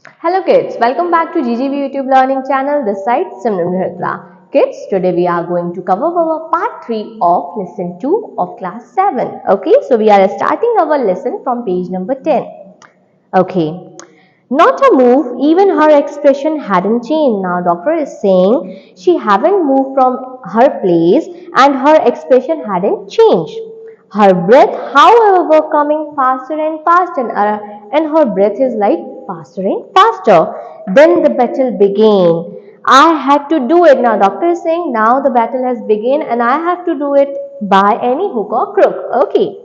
Hello kids, welcome back to GGV YouTube learning channel. This side Simran Mehra. Kids, today we are going to cover our part 3 of lesson 2 of class 7. Okay, so we are starting our lesson from page number 10. Okay, not a move, even her expression hadn't changed. Now doctor is saying she haven't moved from her place and her expression hadn't changed. Her breath, however, coming faster and faster, and her breath is like faster and faster. Then the battle began. I had to do it. Now doctor is saying now the battle has begun and I have to do it by any hook or crook. Okay.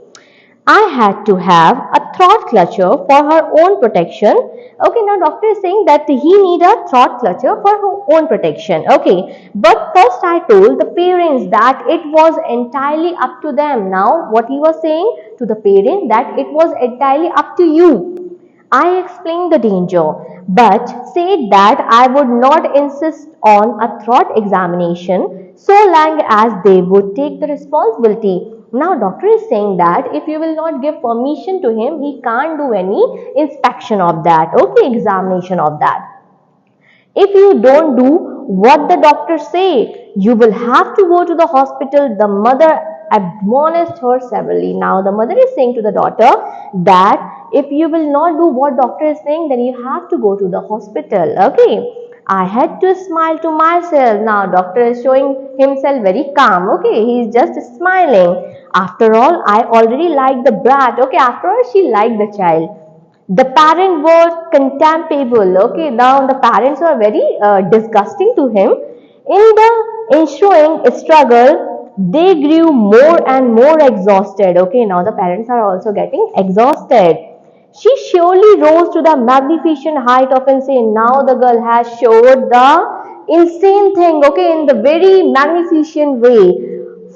I had to have a throat clutcher for her own protection. Okay, now doctor is saying that he need a throat clutcher for her own protection. Okay, but first I told the parents that it was entirely up to them. Now what he was saying to the parents that it was entirely up to you. I explained the danger, but said that I would not insist on a throat examination so long as they would take the responsibility. Now doctor is saying that if you will not give permission to him, he can't do any inspection of that, okay, examination of that. If you don't do what the doctor say, you will have to go to the hospital. The mother admonished her severely. Now the mother is saying to the daughter that if you will not do what doctor is saying, then you have to go to the hospital. Okay. I had to smile to myself. Now doctor is showing himself very calm. Okay. He is just smiling. After all, I already like the brat. Okay. After all, she liked the child. The parent was contemptible. Okay, now the parents were very disgusting to him. In the ensuing struggle, they grew more and more exhausted. Okay, now the parents are also getting exhausted. She surely rose to the magnificent height of insane. Now the girl has showed the insane thing, okay, in the very magnificent way.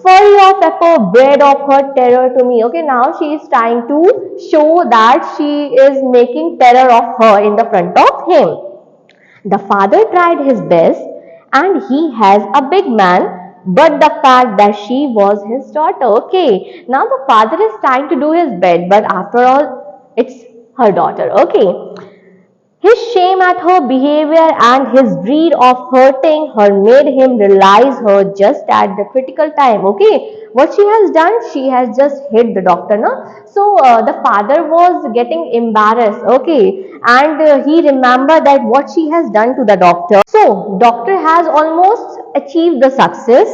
Furry of effort bred of her terror to me. Okay, now she is trying to show that she is making terror of her in the front of him. The father tried his best and he has a big man, but the fact that she was his daughter. Okay, now the father is trying to do his best, but after all, it's her daughter. Okay, his shame at her behavior and his dread of hurting her made him realize her just at the critical time. Okay, what she has done, she has just hit the doctor. No? So the father was getting embarrassed. Okay, and he remembered that what she has done to the doctor. So doctor has almost achieved the success.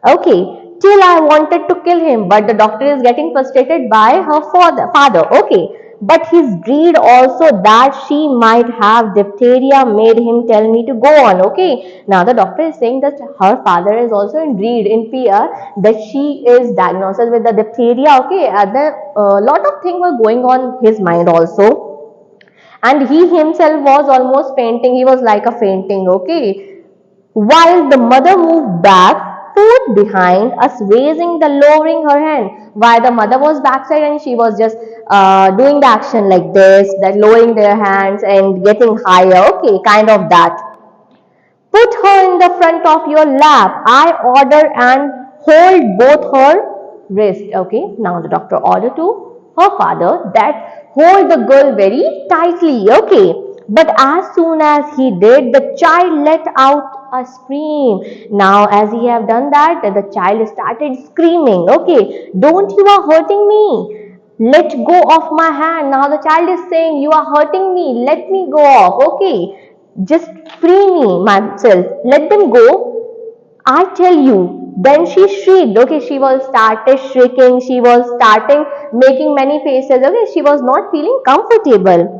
Okay, till I wanted to kill him, but the doctor is getting frustrated by her father. Okay, but his greed also that she might have diphtheria made him tell me to go on. Okay, now the doctor is saying that her father is also in greed, in fear that she is diagnosed with the diphtheria. Okay, the lot of things were going on his mind also, and he himself was almost fainting. He was like a fainting. Okay, while the mother moved back, forth behind us, raising the lowering her hand. While the mother was backside and she was just doing the action like this, that lowering their hands and getting higher. Okay, kind of that. Put her in the front of your lap. I order and hold both her wrists. Okay, now the doctor ordered to her father that hold the girl very tightly. Okay, but as soon as he did, the child let out a scream. Now, as he have done that, the child started screaming. Okay, don't you are hurting me. Let go of my hand. Now the child is saying, you are hurting me. Let me go off. Okay, just free me, myself. Let them go. I tell you. Then she shrieked. Okay, she was started shrieking. She was starting making many faces. Okay, she was not feeling comfortable.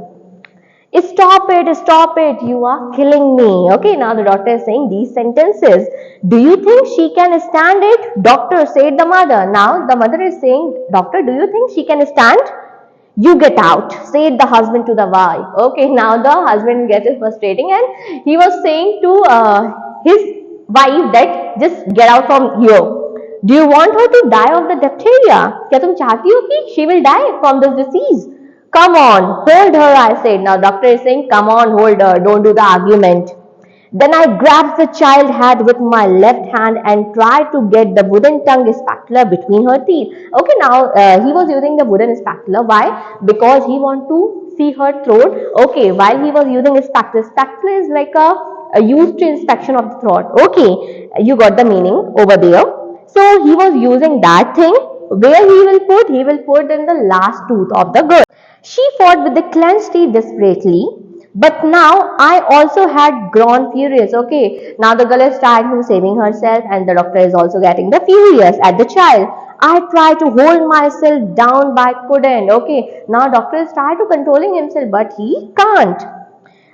Stop it, you are killing me. Okay, now the doctor is saying these sentences. Do you think she can stand it? Doctor, said the mother. Now the mother is saying, doctor, do you think she can stand? You get out, said the husband to the wife. Okay, now the husband gets frustrating and he was saying to his wife that just get out from here. Do you want her to die of the diphtheria? क्या तुम चाहती हो कि she will die from this disease? Come on, hold her, I said. Now doctor is saying, come on, hold her, don't do the argument. Then I grabbed the child head with my left hand and tried to get the wooden tongue spatula between her teeth. Okay, now he was using the wooden spatula. Why? Because he want to see her throat. Okay, while he was using his spatula. Spatula is like a used to inspection of the throat. Okay, you got the meaning over there. So he was using that thing. Where he will put? He will put in the last tooth of the girl. She fought with the clenched teeth desperately. But now I also had grown furious. Okay, now the girl is trying to saving herself, and the doctor is also getting the furious at the child. I try to hold myself down but couldn't. Okay, now doctor is trying to controlling himself, but he can't.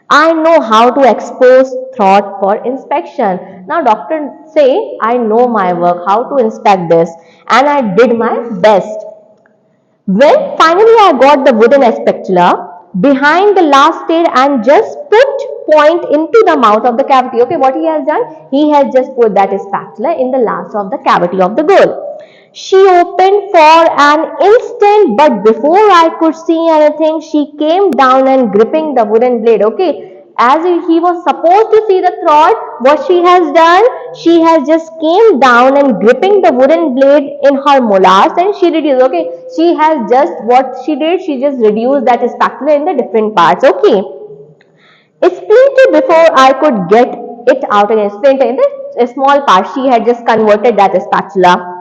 I know how to expose throat for inspection. Now doctor say I know my work, how to inspect this, and I did my best. When finally I got the wooden spatula behind the last stair and just put point into the mouth of the cavity. Okay, what he has done? He has just put that spatula in the last of the cavity of the girl. She opened for an instant, but before I could see anything, she came down and gripping the wooden blade. Okay, as he was supposed to see the throat, what she has done, she has just came down and gripping the wooden blade in her molars, and she reduced. Okay, she has just what she did, she just reduced that spatula in the different parts. Okay, splinter before I could get it out again. Splinter in the small part, she had just converted that spatula.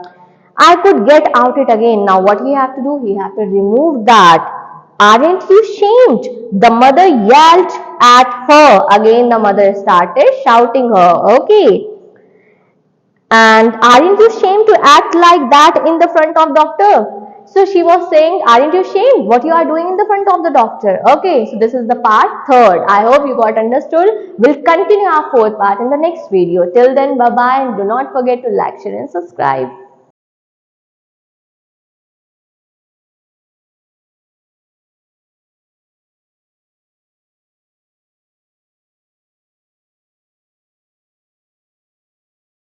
I could get out it again. Now what he have to do? He have to remove that. Aren't you ashamed? The mother yelled at her. Again the mother started shouting her. Okay. And aren't you ashamed to act like that in the front of doctor? So she was saying, aren't you ashamed what you are doing in the front of the doctor? Okay, so this is the part third. I hope you got understood. We'll continue our fourth part in the next video. Till then, bye-bye, and do not forget to like, share and subscribe.